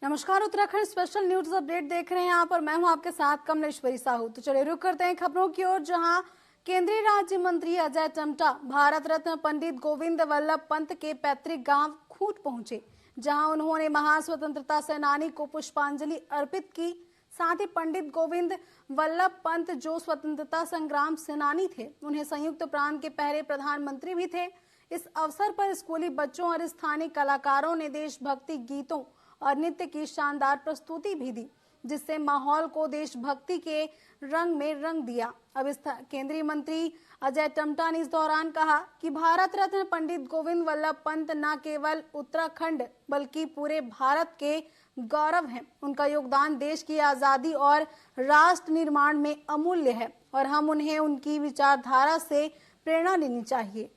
नमस्कार, Uttarakhand special news update देख रहे हैं आप और मैं हूं आपके साथ कमलेश्वरी साहू। तो चलिए रुक करते हैं खबरों की ओर, जहां केंद्रीय राज्य मंत्री अजय टम्टा भारत रत्न पंडित गोविंद वल्लभ पंत के पैतृक गांव खूंट पहुंचे, जहां उन्होंने महान स्वतंत्रता सेनानी को पुष्पांजलि अर्पित की। साथ ही पंडित गोविंद वल्लभ पंत जो स्वतंत्रता संग्राम सेनानी थे, उन्हें संयुक्त प्रांत के पहले प्रधानमंत्री भी थे। इस अवसर पर स्कूली बच्चों और स्थानीय कलाकारों ने देशभक्ति गीतों और नृत्य की शानदार प्रस्तुति भी दी, जिससे माहौल को देशभक्ति के रंग में रंग दिया। अब इस केंद्रीय मंत्री अजय टम्टा ने इस दौरान कहा कि भारत रत्न पंडित गोविंद वल्लभ पंत न केवल उत्तराखंड बल्कि पूरे भारत के गौरव हैं। उनका योगदान देश की आजादी और राष्ट्र निर्माण में अमूल्य है और हम उन्हें उनकी विचारधारा से प्रेरणा लेनी चाहिए।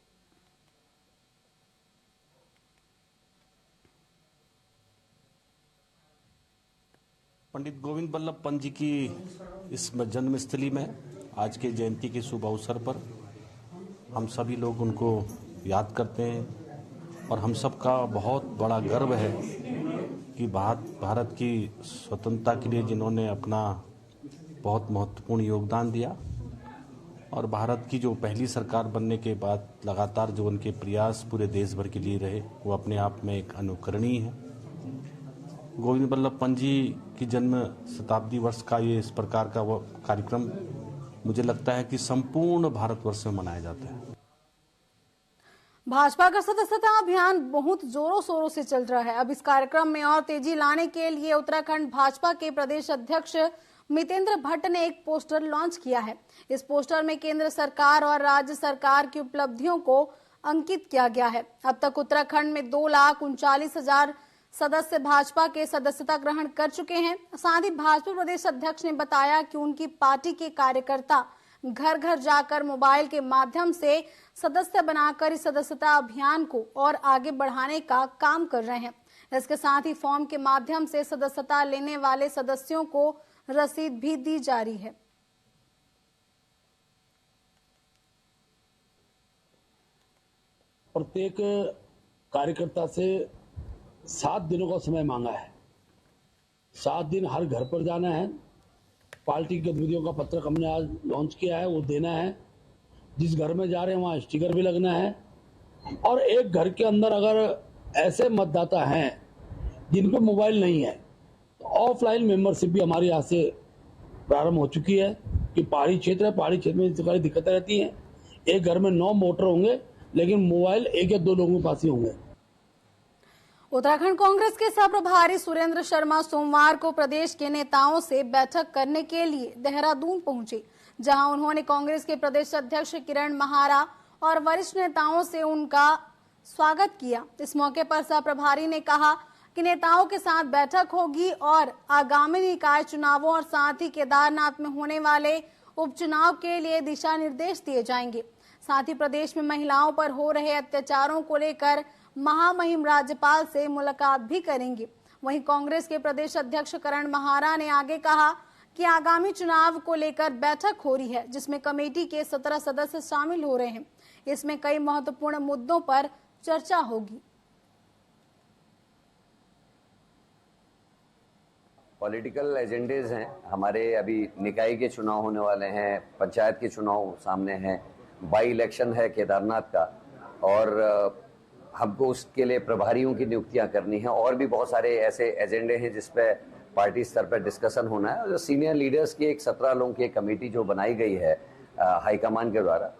पंडित गोविंद वल्लभ पंत जी की इस जन्मस्थली में आज के जयंती के शुभ अवसर पर हम सभी लोग उनको याद करते हैं और हम सबका बहुत बड़ा गर्व है कि भारत की स्वतंत्रता के लिए जिन्होंने अपना बहुत महत्वपूर्ण योगदान दिया और भारत की जो पहली सरकार बनने के बाद लगातार जो उनके प्रयास पूरे देश भर के लिए रहे, वो अपने आप में एक अनुकरणीय है। गोविंद वल्लभ पंत जी की जन्म शताब्दी वर्ष का ये इस प्रकार का वो कार्यक्रम मुझे लगता है कि संपूर्ण भारतवर्ष में मनाया जाता है। भाजपा का सदस्यता अभियान बहुत जोरों शोरों से चल रहा है। अब इस कार्यक्रम में और तेजी लाने के लिए उत्तराखंड भाजपा के प्रदेश अध्यक्ष मितेंद्र भट्ट ने एक पोस्टर लॉन्च किया है। इस पोस्टर में केंद्र सरकार और राज्य सरकार की उपलब्धियों को अंकित किया गया है। अब तक उत्तराखंड में 2,39,000 सदस्य भाजपा के सदस्यता ग्रहण कर चुके हैं। साथ ही भाजपा प्रदेश अध्यक्ष ने बताया कि उनकी पार्टी के कार्यकर्ता घर घर जाकर मोबाइल के माध्यम से सदस्य बनाकर इस सदस्यता अभियान को और आगे बढ़ाने का काम कर रहे हैं। इसके साथ ही फॉर्म के माध्यम से सदस्यता लेने वाले सदस्यों को रसीद भी दी जा रही है। प्रत्येक कार्यकर्ता से 7 दिनों का समय मांगा है। 7 दिन हर घर पर जाना है। पार्टी गतिविधियों का पत्रक हमने आज लॉन्च किया है, वो देना है। जिस घर में जा रहे हैं वहाँ स्टिकर भी लगना है। और एक घर के अंदर अगर ऐसे मतदाता हैं जिन पर मोबाइल नहीं है, तो ऑफलाइन मेंबरशिप भी हमारी यहाँ से प्रारंभ हो चुकी है। कि पहाड़ी क्षेत्र है, पहाड़ी क्षेत्र में सारी दिक्कतें रहती हैं। एक घर में 9 मोटर होंगे, लेकिन मोबाइल 1 या 2 लोगों के पास ही होंगे। उत्तराखंड कांग्रेस के सह प्रभारी सुरेंद्र शर्मा सोमवार को प्रदेश के नेताओं से बैठक करने के लिए देहरादून पहुंचे, जहां उन्होंने कांग्रेस के प्रदेश अध्यक्ष किरण महारा और वरिष्ठ नेताओं से उनका स्वागत किया। इस मौके पर सह प्रभारी ने कहा कि नेताओं के साथ बैठक होगी और आगामी निकाय चुनावों और साथ ही केदारनाथ में होने वाले उपचुनाव के लिए दिशा निर्देश दिए जाएंगे। साथ ही प्रदेश में महिलाओं पर हो रहे अत्याचारों को लेकर महामहिम राज्यपाल से मुलाकात भी करेंगे। वहीं कांग्रेस के प्रदेश अध्यक्ष करण महारा ने आगे कहा कि आगामी चुनाव को लेकर बैठक हो रही है, जिसमें कमेटी के 17 सदस्य शामिल हो रहे हैं। इसमें कई महत्वपूर्ण मुद्दों पर चर्चा होगी। पॉलिटिकल एजेंडेज हैं हमारे। अभी निकाय के चुनाव होने वाले हैं, पंचायत के चुनाव सामने हैं, बाई इलेक्शन है केदारनाथ का, और हमको उसके लिए प्रभारियों की नियुक्तियां करनी है। और भी बहुत सारे ऐसे एजेंडे हैं जिस पे पार्टी स्तर पर डिस्कशन होना है। और जो सीनियर लीडर्स की एक 17 लोगों की एक कमेटी जो बनाई गई है हाईकमान के द्वारा,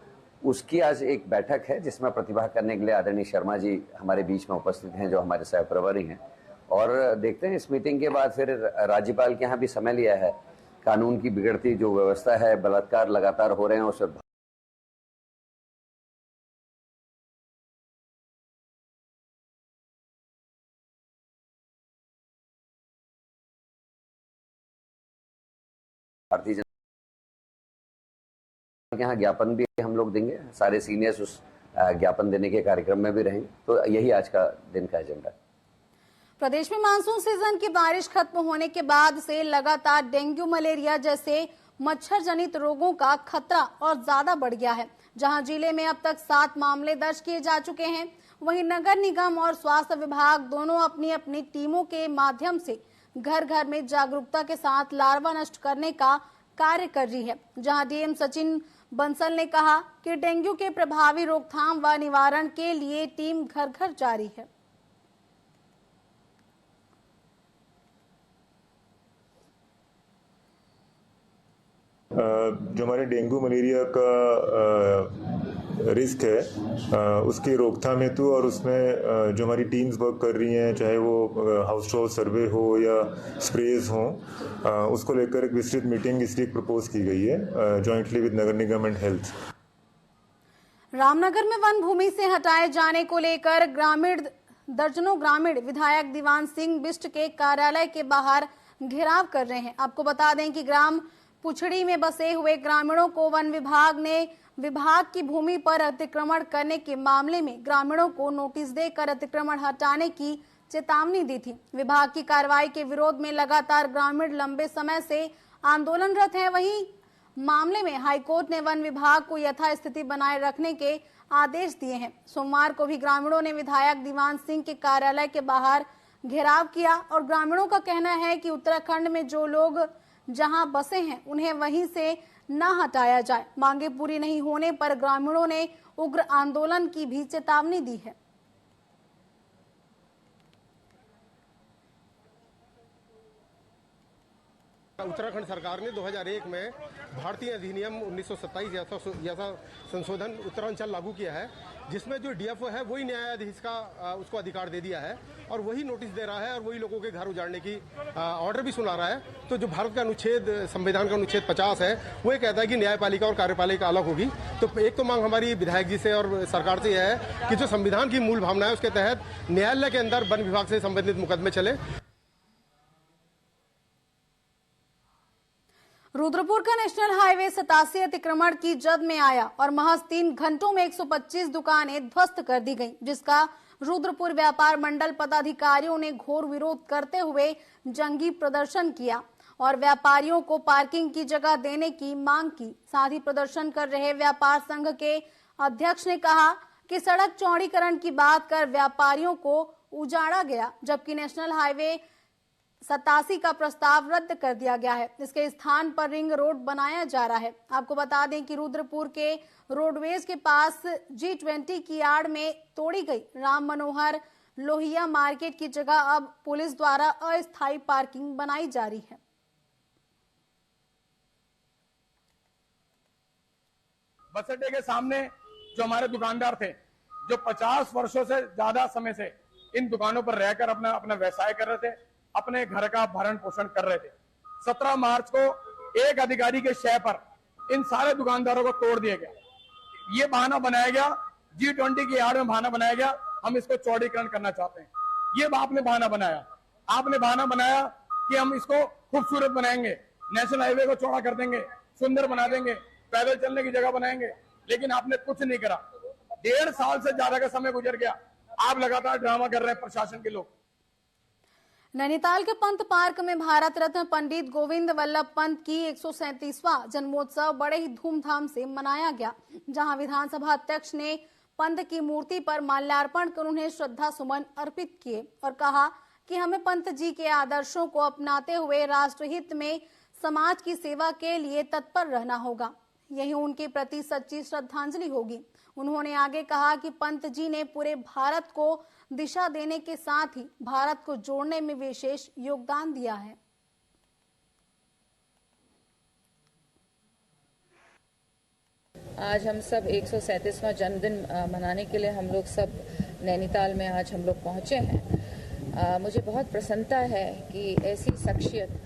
उसकी आज एक बैठक है जिसमें प्रतिभा करने के लिए आदरणीय शर्मा जी हमारे बीच में उपस्थित हैं, जो हमारे सह प्रभारी हैं। और देखते हैं इस मीटिंग के बाद फिर राज्यपाल के यहाँ भी समय लिया है। कानून की बिगड़ती जो व्यवस्था है, बलात्कार लगातार हो रहे हैं, उस भारतीय जनता के यहाँ ज्ञापन भी हम लोग देंगे। सारे सीनियर्स उस ज्ञापन देने के कार्यक्रम में भी रहेंगे। तो यही आज का दिन का एजेंडा है। प्रदेश में मानसून सीजन की बारिश खत्म होने के बाद से लगातार डेंगू, मलेरिया जैसे मच्छर जनित रोगों का खतरा और ज्यादा बढ़ गया है, जहां जिले में अब तक 7 मामले दर्ज किए जा चुके हैं। वहीं नगर निगम और स्वास्थ्य विभाग दोनों अपनी अपनी टीमों के माध्यम से घर घर में जागरूकता के साथ लार्वा नष्ट करने का कार्य कर रही है। जहां डीएम सचिन बंसल ने कहा कि डेंगू के प्रभावी रोकथाम व निवारण के लिए टीम घर घर जारी है। जो हमारे डेंगू मलेरिया का रिस्क है उसकी रोकथाम हेतु और उसमें जो हमारी टीम्स वर्क कर रही हैं, चाहे वो हाउस टू हाउस सर्वे हो या स्प्रेज हो, उसको लेकर एक विस्तृत मीटिंग इसलिए प्रपोज की गई है jointly with Nagar Nigam and health. Ramnagar में वन भूमि से हटाए जाने को लेकर दर्जनों ग्रामीण विधायक दीवान सिंह बिष्ट के कार्यालय के बाहर घेराव कर रहे हैं। आपको बता दें कि ग्राम पुछड़ी में बसे हुए ग्रामीणों को वन विभाग ने विभाग की भूमि पर अतिक्रमण करने के मामले में ग्रामीणों को नोटिस देकर अतिक्रमण हटाने की चेतावनी दी थी। विभाग की कार्रवाई के विरोध में लगातार ग्रामीण लंबे समय से आंदोलनरत हैं। वहीं मामले में हाईकोर्ट ने वन विभाग को यथास्थिति बनाए रखने के आदेश दिए हैं। सोमवार को भी ग्रामीणों ने विधायक दीवान सिंह के कार्यालय के बाहर घेराव किया और ग्रामीणों का कहना है कि उत्तराखंड में जो लोग जहां बसे हैं उन्हें वहीं से न हटाया जाए। मांगे पूरी नहीं होने पर ग्रामीणों ने उग्र आंदोलन की भी चेतावनी दी है। उत्तराखंड सरकार ने 2001 में भारतीय अधिनियम 1927 जैसा संशोधन उत्तरांचल लागू किया है, जिसमें जो डीएफओ है वही न्यायाधीश का उसको अधिकार दे दिया है और वही नोटिस दे रहा है और वही लोगों के घर उजाड़ने की ऑर्डर भी सुना रहा है। तो जो भारत का संविधान का अनुच्छेद 50 है वो ये कहता है कि न्यायपालिका और कार्यपालिका अलग होगी। तो एक तो मांग हमारी विधायक जी से और सरकार से यह है कि जो संविधान की मूल भावना है उसके तहत न्यायालय के अंदर वन विभाग से संबंधित मुकदमे चले। रुद्रपुर का नेशनल हाईवे 87 अतिक्रमण की जद में आया और महज 3 घंटों में 125 दुकानें ध्वस्त कर दी गईं, जिसका रुद्रपुर व्यापार मंडल पदाधिकारियों ने घोर विरोध करते हुए जंगी प्रदर्शन किया और व्यापारियों को पार्किंग की जगह देने की मांग की। साथ ही प्रदर्शन कर रहे व्यापार संघ के अध्यक्ष ने कहा कि सड़क चौड़ीकरण की बात कर व्यापारियों को उजाड़ा गया, जबकि नेशनल हाईवे 87 का प्रस्ताव रद्द कर दिया गया है। इसके स्थान पर रिंग रोड बनाया जा रहा है। आपको बता दें कि रुद्रपुर के रोडवेज के पास G20 की आड़ में तोड़ी गई राम मनोहर लोहिया मार्केट की जगह अब पुलिस द्वारा अस्थायी पार्किंग बनाई जा रही है। बस अड्डे के सामने जो हमारे दुकानदार थे, जो 50 वर्षों से ज्यादा समय से इन दुकानों पर रहकर अपना व्यवसाय कर रहे थे, अपने घर का भरण पोषण कर रहे थे, 17 मार्च को एक अधिकारी के शय पर इन सारे दुकानदारों को तोड़ दिया गया। ये बहाना बनाया गया, G20 की आड़ में बहाना बनाया गया, हम इसको चौड़ीकरण करना चाहते हैं। ये आपने बहाना बनाया, आपने बहाना बनाया कि हम इसको खूबसूरत बनाएंगे, नेशनल हाईवे को चौड़ा कर देंगे, सुंदर बना देंगे, पैदल चलने की जगह बनाएंगे, लेकिन आपने कुछ नहीं करा। 1.5 साल से ज्यादा का समय गुजर गया, आप लगातार ड्रामा कर रहे हैं प्रशासन के लोग। नैनीताल के पंत पार्क में भारत रत्न पंडित गोविंद वल्लभ पंत की 137वां जन्मोत्सव बड़े ही धूमधाम से मनाया गया, जहां विधानसभा अध्यक्ष ने पंत की मूर्ति पर माल्यार्पण कर उन्हें श्रद्धा सुमन अर्पित किए और कहा कि हमें पंत जी के आदर्शों को अपनाते हुए राष्ट्रहित में समाज की सेवा के लिए तत्पर रहना होगा। यही उनके प्रति सच्ची श्रद्धांजलि होगी। उन्होंने आगे कहा कि पंत जी ने पूरे भारत को दिशा देने के साथ ही भारत को जोड़ने में विशेष योगदान दिया है। आज हम सब 137वां जन्मदिन मनाने के लिए हम लोग सब नैनीताल में आज हम लोग पहुंचे हैं। मुझे बहुत प्रसन्नता है कि ऐसी शख्सियत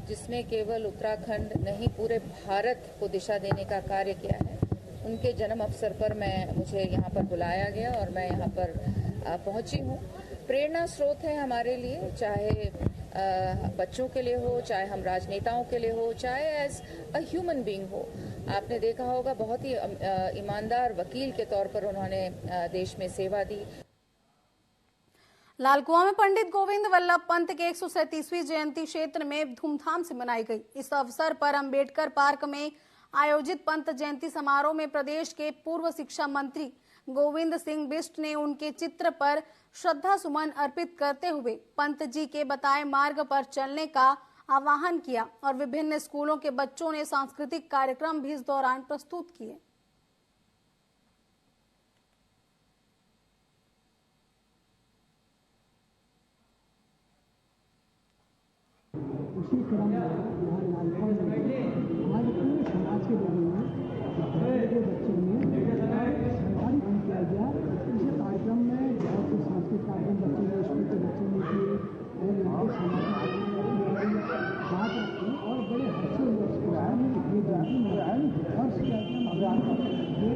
जिसने केवल उत्तराखंड नहीं पूरे भारत को दिशा देने का कार्य किया है, उनके जन्म अवसर पर मुझे यहाँ पर बुलाया गया और मैं यहाँ पर पहुंची हूँ। प्रेरणा स्रोत है हमारे लिए, चाहे बच्चों के लिए हो, चाहे हम राजनेताओं के लिए हो, चाहे एज अ ह्यूमन बीइंग हो। आपने देखा होगा बहुत ही ईमानदार वकील के तौर पर उन्होंने देश में सेवा दी। लालकुआं में पंडित गोविंद वल्लभ पंत के 137वीं जयंती क्षेत्र में धूमधाम से मनाई गई। इस अवसर पर अंबेडकर पार्क में आयोजित पंत जयंती समारोह में प्रदेश के पूर्व शिक्षा मंत्री गोविंद सिंह बिष्ट ने उनके चित्र पर श्रद्धा सुमन अर्पित करते हुए पंत जी के बताए मार्ग पर चलने का आह्वान किया और विभिन्न स्कूलों के बच्चों ने सांस्कृतिक कार्यक्रम भी इस दौरान प्रस्तुत किए। उसी क्रम में आज पूरे समाज के लोगों में बच्चों में कार्यक्रम किया गया। इस कार्यक्रम में बहुत से सांस्कृतिक कार्यक्रम बच्चों ने, स्कूल के बच्चों ने किए और यहाँ के समाज बात रखी और बड़े हर्षोल्लास के साथ हर्ष कार्यक्रम अभियान ये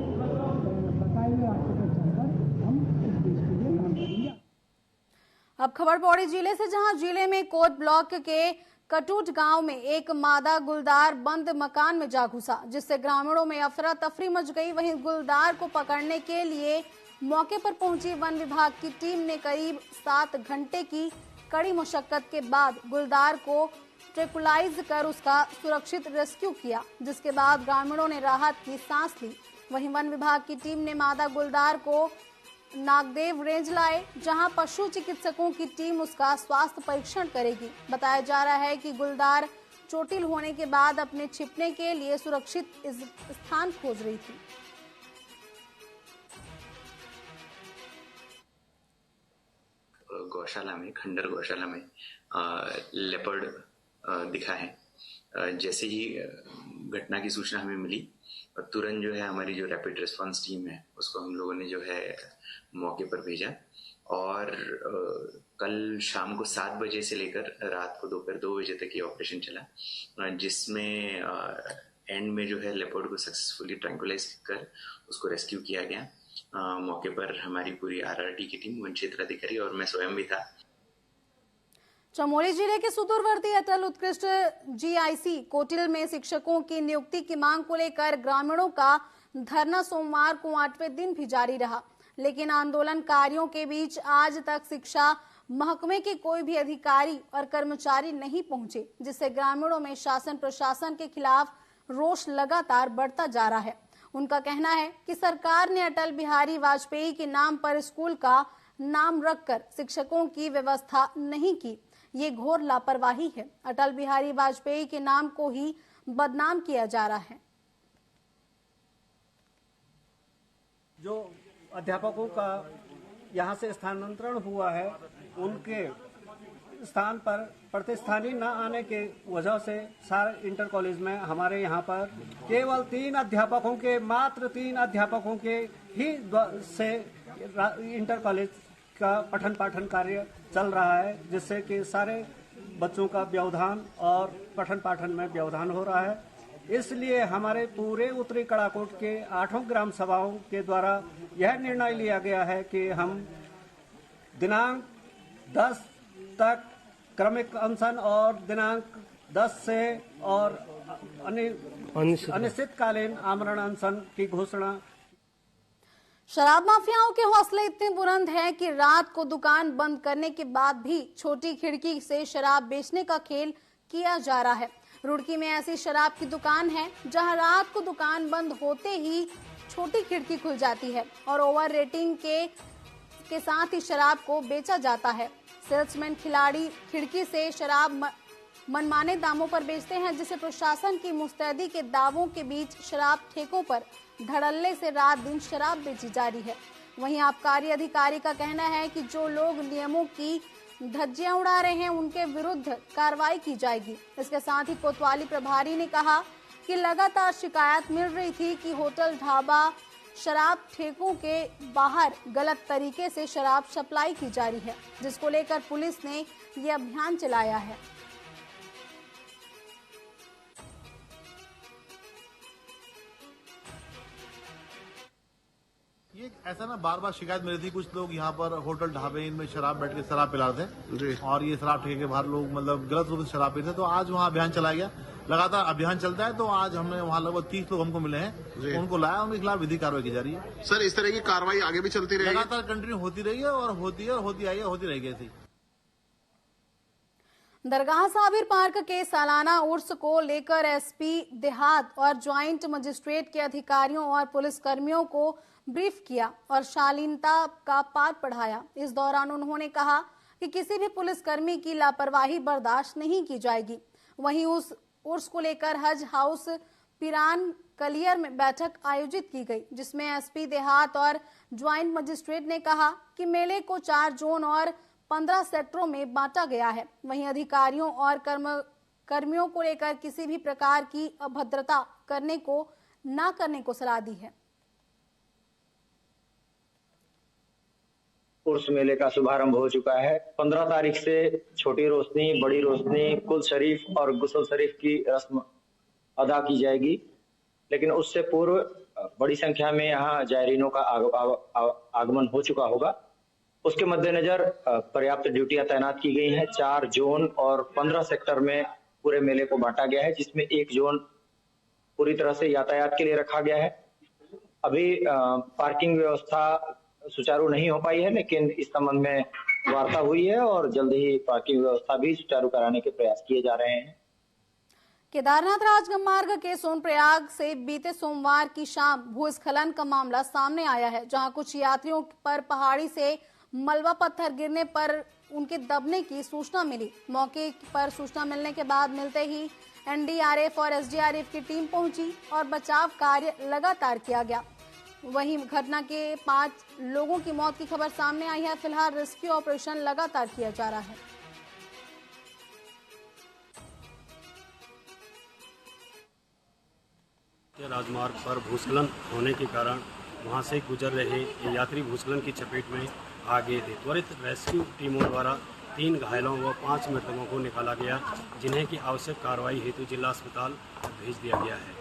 बताए हुए रास्ते पर चलकर हम इस देश के लिए काम करेंगे। अब खबर पौड़ी जिले से, जहां जिले में कोट ब्लॉक के कटूट गांव में एक मादा गुलदार बंद मकान में जा घुसा, जिससे ग्रामीणों में अफरा तफरी मच गई। वहीं गुलदार को पकड़ने के लिए मौके पर पहुंची वन विभाग की टीम ने करीब 7 घंटे की कड़ी मशक्कत के बाद गुलदार को ट्रैंकुलाइज कर उसका सुरक्षित रेस्क्यू किया, जिसके बाद ग्रामीणों ने राहत की सांस ली। वहीं वन विभाग की टीम ने मादा गुलदार को नागदेव रेंज लाए, जहां पशु चिकित्सकों की टीम उसका स्वास्थ्य परीक्षण करेगी। बताया जा रहा है कि गुलदार चोटिल होने के बाद अपने छिपने के लिए सुरक्षित स्थान खोज रही थी। गौशाला में, खंडर गौशाला में लेपर्ड दिखा है। जैसे ही घटना की सूचना हमें मिली, तुरंत जो है हमारी जो रैपिड रिस्पांस टीम है उसको हम लोगों ने जो है मौके पर भेजा और कल शाम को 7 बजे से लेकर रात को दोपहर 2 बजे तक ये ऑपरेशन चला, जिसमें एंड में जो है लेपर्ड को सक्सेसफुली ट्रैंकुलाइज कर उसको रेस्क्यू किया गया। मौके पर हमारी पूरी आरआरटी की टीम, वन क्षेत्र अधिकारी और मैं स्वयं भी था। चमोली जिले के सुदूरवर्ती अटल उत्कृष्ट जीआईसी कोटिल में शिक्षकों की नियुक्ति की मांग को लेकर ग्रामीणों का धरना सोमवार को 8वें दिन भी जारी रहा, लेकिन आंदोलनकारियों के बीच आज तक शिक्षा महकमे के कोई भी अधिकारी और कर्मचारी नहीं पहुंचे, जिससे ग्रामीणों में शासन प्रशासन के खिलाफ रोष लगातार बढ़ता जा रहा है। उनका कहना है कि सरकार ने अटल बिहारी वाजपेयी के नाम पर स्कूल का नाम रखकर शिक्षकों की व्यवस्था नहीं की, ये घोर लापरवाही है। अटल बिहारी वाजपेयी के नाम को ही बदनाम किया जा रहा है। जो अध्यापकों का यहाँ से स्थानांतरण हुआ है, उनके स्थान पर प्रतिस्थानी न आने के वजह से सारे इंटर कॉलेज में हमारे यहाँ पर केवल 3 अध्यापकों के, मात्र 3 अध्यापकों के ही से इंटर कॉलेज का पठन पाठन कार्य चल रहा है, जिससे कि सारे बच्चों का व्यवधान और पठन पाठन में व्यवधान हो रहा है। इसलिए हमारे पूरे उत्तरी कड़ाकोट के 8 ग्राम सभाओं के द्वारा यह निर्णय लिया गया है कि हम दिनांक 10 तक क्रमिक अनशन और दिनांक 10 से और अनिश्चितकालीन आमरण अनशन की घोषणा। शराब माफियाओं के हौसले इतने बुलंद हैं कि रात को दुकान बंद करने के बाद भी छोटी खिड़की से शराब बेचने का खेल किया जा रहा है। रुड़की में ऐसी शराब की दुकान है जहां रात को दुकान बंद होते ही छोटी खिड़की खुल जाती है और ओवर रेटिंग के साथ ही शराब को बेचा जाता है। सेल्समैन खिलाड़ी खिड़की से शराब मनमाने दामों पर बेचते हैं, जिसे प्रशासन की मुस्तैदी के दावों के बीच शराब ठेकों पर धड़ल्ले से रात दिन शराब बेची जा रही है। वहीं आबकारी अधिकारी का कहना है कि जो लोग नियमों की धज्जियां उड़ा रहे हैं उनके विरुद्ध कार्रवाई की जाएगी। इसके साथ ही कोतवाली प्रभारी ने कहा कि लगातार शिकायत मिल रही थी कि होटल, ढाबा, शराब ठेकों के बाहर गलत तरीके से शराब सप्लाई की जा रही है, जिसको लेकर पुलिस ने ये अभियान चलाया है। ये ऐसा ना बार बार शिकायत मिली थी, कुछ लोग यहाँ पर होटल, ढाबे, इनमें शराब बैठ के शराब पिला रहे थे और ये शराब ठेके के बाहर लोग मतलब गलत रूप से शराब पीते। तो आज वहाँ अभियान चलाया गया, लगातार अभियान चलता है। तो आज हमने वहाँ लगभग 30 लोग हमको मिले हैं, उनको लाया, उनके खिलाफ विधिक कार्रवाई की जा रही है। सर, इस तरह की कार्रवाई आगे भी चलती रहेगी? लगातार कंटिन्यू होती रही है और होती आई है, होती रहेगी ऐसी। दरगाह साबिर पार्क के सालाना उर्स को लेकर एसपी देहात और ज्वाइंट मजिस्ट्रेट के अधिकारियों और पुलिसकर्मियों को ब्रीफ किया और शालीनता का पाठ पढ़ाया। इस दौरान उन्होंने कहा कि किसी भी पुलिसकर्मी की लापरवाही बर्दाश्त नहीं की जाएगी। वहीं उस उर्स को लेकर हज हाउस पिरान कलियर में बैठक आयोजित की गई, जिसमें एसपी देहात और ज्वाइंट मजिस्ट्रेट ने कहा कि मेले को 4 जोन और 15 सेक्टरों में बांटा गया है। वहीं अधिकारियों और कर्मियों को लेकर किसी भी प्रकार की अभद्रता करने को सलाह दी है। उर्स मेले का शुभारंभ हो चुका है। 15 तारीख से छोटी रोशनी, बड़ी रोशनी, कुल शरीफ और गुसल शरीफ की रस्म अदा की जाएगी, लेकिन उससे पूर्व बड़ी संख्या में यहाँ जायरीनों का आगमन हो चुका होगा। उसके मद्देनजर पर्याप्त ड्यूटियां तैनात की गई हैं। 4 जोन और 15 सेक्टर में पूरे मेले को बांटा गया है, जिसमें 1 जोन पूरी तरह से यातायात के लिए रखा गया है। अभी पार्किंग व्यवस्था सुचारू नहीं हो पाई है, लेकिन इस संबंध में वार्ता हुई है और जल्द ही पार्किंग व्यवस्था भी सुचारू कराने के प्रयास किए जा रहे हैं। केदारनाथ राजमार्ग के सोनप्रयाग से बीते सोमवार की शाम भूस्खलन का मामला सामने आया है, जहां कुछ यात्रियों पर पहाड़ी से मलबा पत्थर गिरने पर उनके दबने की सूचना मिली। मौके पर सूचना मिलने के बाद मिलते ही एनडीआरएफ और एसडीआरएफ की टीम पहुंची और बचाव कार्य लगातार किया गया। वहीं घटना के 5 लोगों की मौत की खबर सामने आई है। फिलहाल रेस्क्यू ऑपरेशन लगातार किया जा रहा है। राजमार्ग पर भूस्खलन होने के कारण वहां से गुजर रहे यात्री भूस्खलन की चपेट में आ गए थे। त्वरित रेस्क्यू टीमों द्वारा 3 घायलों व 5 मृतकों को निकाला गया, जिन्हें की आवश्यक कार्रवाई हेतु जिला अस्पताल भेज दिया गया है।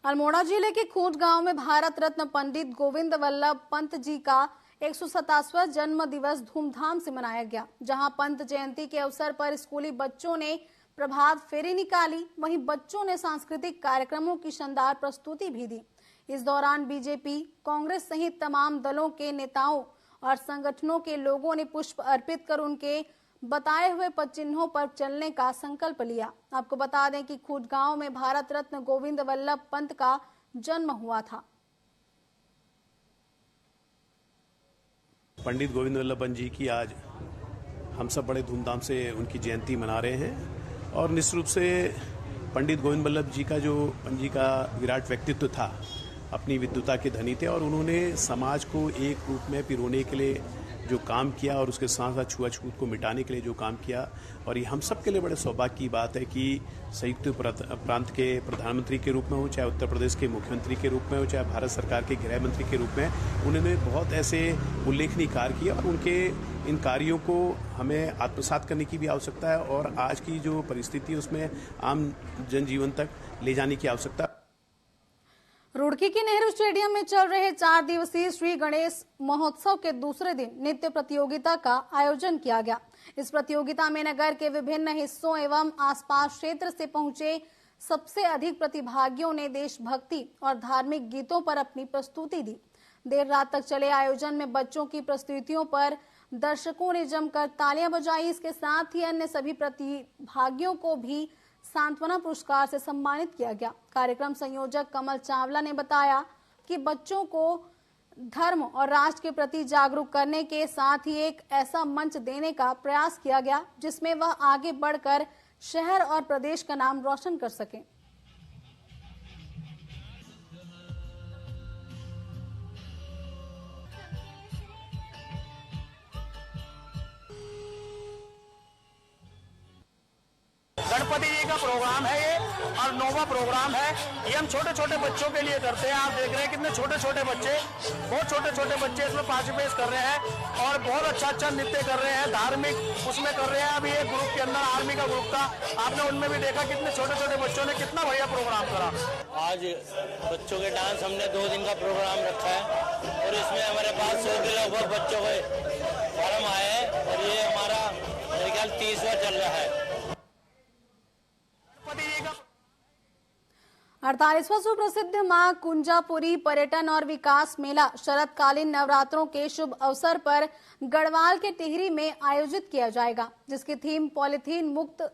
अल्मोड़ा जिले के खूंट गांव में भारत रत्न पंडित गोविंद वल्लभ पंत जी का 157वां जन्म दिवस धूमधाम से मनाया गया, जहां पंत जयंती के अवसर पर स्कूली बच्चों ने प्रभात फेरी निकाली। वहीं बच्चों ने सांस्कृतिक कार्यक्रमों की शानदार प्रस्तुति भी दी। इस दौरान बीजेपी, कांग्रेस सहित तमाम दलों के नेताओं और संगठनों के लोगों ने पुष्प अर्पित कर उनके बताए हुए पद चिन्हों पर चलने का संकल्प लिया। आपको बता दें कि खूंट गांव में भारत रत्न गोविंद वल्लभ पंत का जन्म हुआ था। पंडित गोविंद वल्लभ पंत जी की आज हम सब बड़े धूमधाम से उनकी जयंती मना रहे हैं और निश्चित रूप से पंडित गोविंद वल्लभ जी का जो पंत जी का विराट व्यक्तित्व था, अपनी विद्वता के धनी थे और उन्होंने समाज को एक रूप में पिरोने के लिए जो काम किया और उसके साथ साथ छुआछूत को मिटाने के लिए जो काम किया। और ये हम सब के लिए बड़े सौभाग्य की बात है कि संयुक्त प्रांत के प्रधानमंत्री के रूप में हो, चाहे उत्तर प्रदेश के मुख्यमंत्री के रूप में हो, चाहे भारत सरकार के गृह मंत्री के रूप में, उन्होंने बहुत ऐसे उल्लेखनीय कार्य किए और उनके इन कार्यों को हमें आत्मसात करने की भी आवश्यकता है और आज की जो परिस्थिति है उसमें आम जनजीवन तक ले जाने की आवश्यकता। रुड़की के नेहरू स्टेडियम में चल रहे 4 दिवसीय श्री गणेश महोत्सव के दूसरे दिन नृत्य प्रतियोगिता का आयोजन किया गया। इस प्रतियोगिता में नगर के विभिन्न हिस्सों एवं आसपास क्षेत्र से पहुंचे सबसे अधिक प्रतिभागियों ने देशभक्ति और धार्मिक गीतों पर अपनी प्रस्तुति दी। देर रात तक चले आयोजन में बच्चों की प्रस्तुतियों पर दर्शकों ने जमकर तालियां बजाई। इसके साथ ही अन्य सभी प्रतिभागियों को भी सांत्वना पुरस्कार से सम्मानित किया गया। कार्यक्रम संयोजक कमल चावला ने बताया कि बच्चों को धर्म और राष्ट्र के प्रति जागरूक करने के साथ ही एक ऐसा मंच देने का प्रयास किया गया जिसमें वह आगे बढ़कर शहर और प्रदेश का नाम रोशन कर सकें। गणपति जी का प्रोग्राम है ये और नोवा प्रोग्राम है। ये हम छोटे छोटे बच्चों के लिए करते हैं। आप देख रहे हैं कितने छोटे छोटे बच्चे, बहुत छोटे छोटे बच्चे इसमें पार्टिसिपेट कर रहे हैं और बहुत अच्छा नृत्य कर रहे हैं, धार्मिक उसमें कर रहे हैं। अभी एक ग्रुप के अंदर आर्मी का ग्रुप था, आपने उनमें भी देखा कितने छोटे छोटे बच्चों ने कितना बढ़िया प्रोग्राम करा। आज बच्चों के डांस हमने 2 दिन का प्रोग्राम रखा है और इसमें हमारे पास 100 के लगभग बच्चों के फॉर्म आए हैं और ये हमारा मेरे ख्याल 30वां चल रहा है। 48वां सुप्रसिद्ध मां कुंजापुरी पर्यटन और विकास मेला शरतकालीन नवरात्रों के शुभ अवसर पर गढ़वाल के टिहरी में आयोजित किया जाएगा, जिसकी थीम पॉलीथीन मुक्त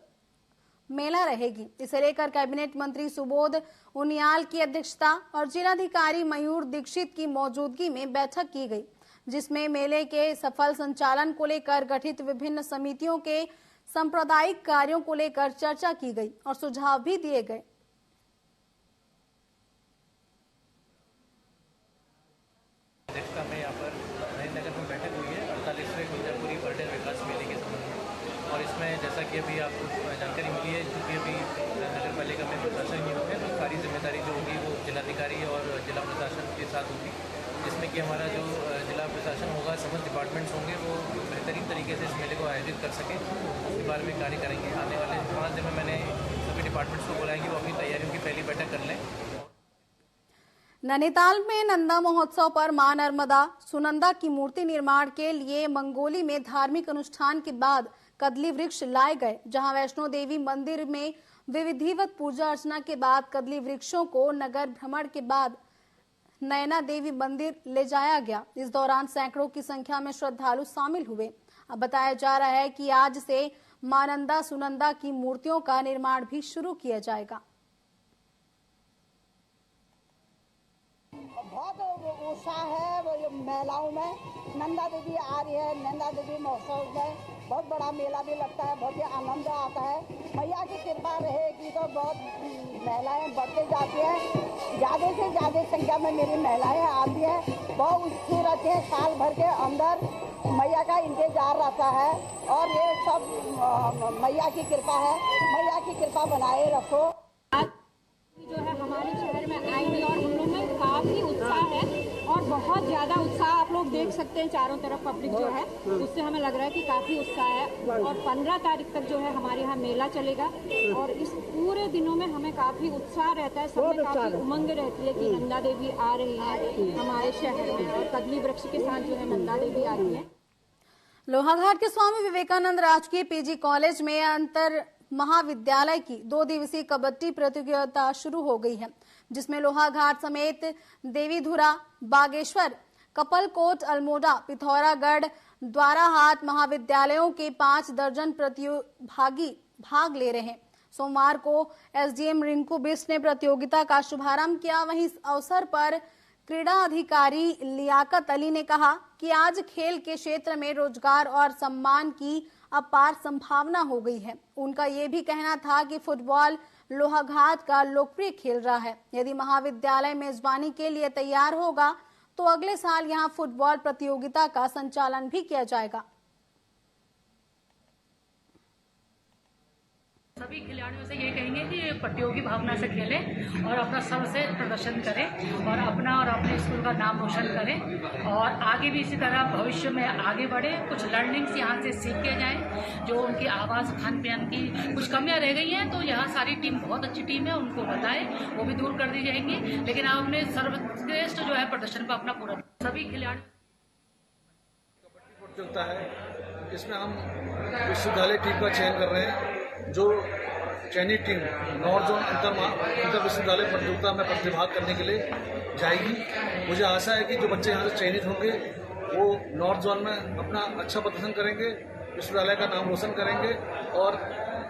मेला रहेगी। इसे लेकर कैबिनेट मंत्री सुबोध उनियाल की अध्यक्षता और जिलाधिकारी मयूर दीक्षित की मौजूदगी में बैठक की गई, जिसमें मेले के सफल संचालन को लेकर गठित विभिन्न समितियों के सांप्रदायिक कार्यों को लेकर चर्चा की गई और सुझाव भी दिए गए। अध्यक्षता में यहाँ पर नगर में बैठक हुई है 48वें कुंजापुरी पर्यटन विकास मेले के संबंध में, और इसमें जैसा कि अभी आपको जानकारी मिली है, क्योंकि अभी नगर पालिका में प्रशासन नियुक्त है, तो सारी जिम्मेदारी जो होगी वो जिलाधिकारी और जिला प्रशासन के साथ होगी, जिसमें कि हमारा जो जिला प्रशासन होगा, समस्त डिपार्टमेंट्स होंगे, वो बेहतरीन तरीके से इस मेले को आयोजित कर सकें, इस बारे में कार्य करेंगे। आने वाले 5 दिन में मैंने सभी डिपार्टमेंट्स को बुलाया कि वो अपनी तैयारियों की पहली बैठक कर लें। नैनीताल में नंदा महोत्सव पर मां नर्मदा सुनंदा की मूर्ति निर्माण के लिए मंगोली में धार्मिक अनुष्ठान के बाद कदली वृक्ष लाए गए, जहां वैष्णो देवी मंदिर में विधिवत पूजा अर्चना के बाद कदली वृक्षों को नगर भ्रमण के बाद नैना देवी मंदिर ले जाया गया। इस दौरान सैकड़ों की संख्या में श्रद्धालु शामिल हुए। अब बताया जा रहा है कि आज से मां नंदा सुनंदा की मूर्तियों का निर्माण भी शुरू किया जाएगा। बहुत उत्साह है वो महिलाओं में। नंदा देवी आ रही है, नंदा देवी महोत्सव में बहुत बड़ा मेला भी लगता है, बहुत ही आनंद आता है। मैया की कृपा रहेगी तो बहुत महिलाएं बढ़ते जाती हैं, ज़्यादा से ज़्यादा संख्या में मेरी महिलाएं आती हैं, बहुत उत्सुक रहती हैं। साल भर के अंदर मैया का इंतजार रहता है और ये सब मैया की कृपा है। मैया की कृपा बनाए रखो। जो है हमारे शहर में आएंगे और हम लोग में काफी उत्साह है और बहुत ज्यादा उत्साह आप लोग देख सकते हैं। चारों तरफ पब्लिक जो है, उससे हमें लग रहा है कि काफी उत्साह है। और 15 तारीख तक जो है हमारे यहाँ मेला चलेगा और इस पूरे दिनों में हमें काफी उत्साह रहता है, सब में काफी उमंग रहती है कि नंदा देवी आ रही है हमारे शहर में और कदली वृक्ष के साथ जो है नंदा देवी आ रही है। लोहाघाट के स्वामी विवेकानंद राजकीय पीजी कॉलेज में अंतर महाविद्यालय की 2 दिवसीय कबड्डी प्रतियोगिता शुरू हो गई है, जिसमें लोहाघाट समेत देवीधुरा, बागेश्वर, कपलकोट, अल्मोड़ा, पिथौरागढ़, द्वाराहाट महाविद्यालयों के 5 दर्जन प्रतिभागी भाग ले रहे हैं। सोमवार को एसडीएम रिंकू बिस्ट ने प्रतियोगिता का शुभारंभ किया। वहीं इस अवसर पर क्रीड़ा अधिकारी लियाकत अली ने कहा कि आज खेल के क्षेत्र में रोजगार और सम्मान की अपार संभावना हो गई है। उनका ये भी कहना था कि फुटबॉल लोहाघाट का लोकप्रिय खेल रहा है। यदि महाविद्यालय मेजबानी के लिए तैयार होगा तो अगले साल यहां फुटबॉल प्रतियोगिता का संचालन भी किया जाएगा। सभी खिलाड़ियों से ये कहेंगे कि प्रतियोगी भावना से खेलें और अपना सर्वश्रेष्ठ प्रदर्शन करें और अपना और अपने स्कूल का नाम रोशन करें और आगे भी इसी तरह भविष्य में आगे बढ़े। कुछ लर्निंग्स यहाँ से सीख के जाएं, जो उनकी आवाज़, खान पान की कुछ कमियाँ रह गई हैं तो यहाँ सारी टीम बहुत अच्छी टीम है, उनको बताएं, वो भी दूर कर दी जाएंगी। लेकिन आपने सर्वश्रेष्ठ जो है प्रदर्शन पर अपना पूरा सभी खिलाड़ी प्रतियोगिता है, इसमें हम विश्वविद्यालय टीम का चयन कर रहे हैं। जो चयनित टीम नॉर्थ जोन अंतर विश्वविद्यालय प्रतियोगिता में प्रतिभाग करने के लिए जाएगी। मुझे आशा है कि जो बच्चे यहाँ से चयनित होंगे वो नॉर्थ जोन में अपना अच्छा प्रदर्शन करेंगे, विश्वविद्यालय का नाम रोशन करेंगे और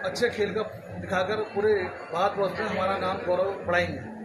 अच्छे खेल का दिखाकर पूरे भारतवर्ष में हमारा नाम गौरव बढ़ाएंगे।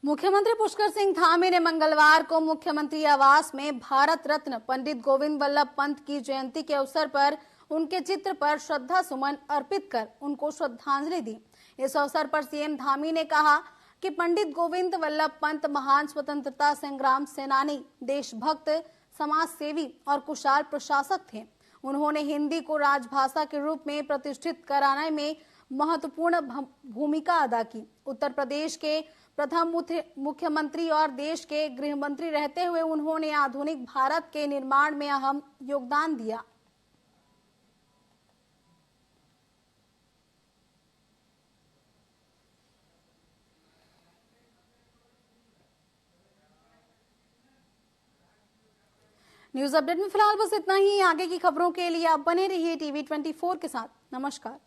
मुख्यमंत्री पुष्कर सिंह धामी ने मंगलवार को मुख्यमंत्री आवास में भारत रत्न पंडित गोविंद बल्लभ पंत की जयंती के अवसर पर उनके चित्र पर श्रद्धा सुमन अर्पित कर उनको श्रद्धांजलि दी। इस अवसर पर सीएम धामी ने कहा कि पंडित गोविंद बल्लभ पंत महान स्वतंत्रता संग्राम सेनानी, देशभक्त, समाज सेवी और कुशल प्रशासक थे। उन्होंने हिंदी को राजभाषा के रूप में प्रतिष्ठित कराने में महत्वपूर्ण भूमिका अदा की। उत्तर प्रदेश के प्रथम मुख्यमंत्री और देश के गृह मंत्री रहते हुए उन्होंने आधुनिक भारत के निर्माण में अहम योगदान दिया। न्यूज अपडेट में फिलहाल बस इतना ही। आगे की खबरों के लिए आप बने रहिए टीवी 24 के साथ। नमस्कार।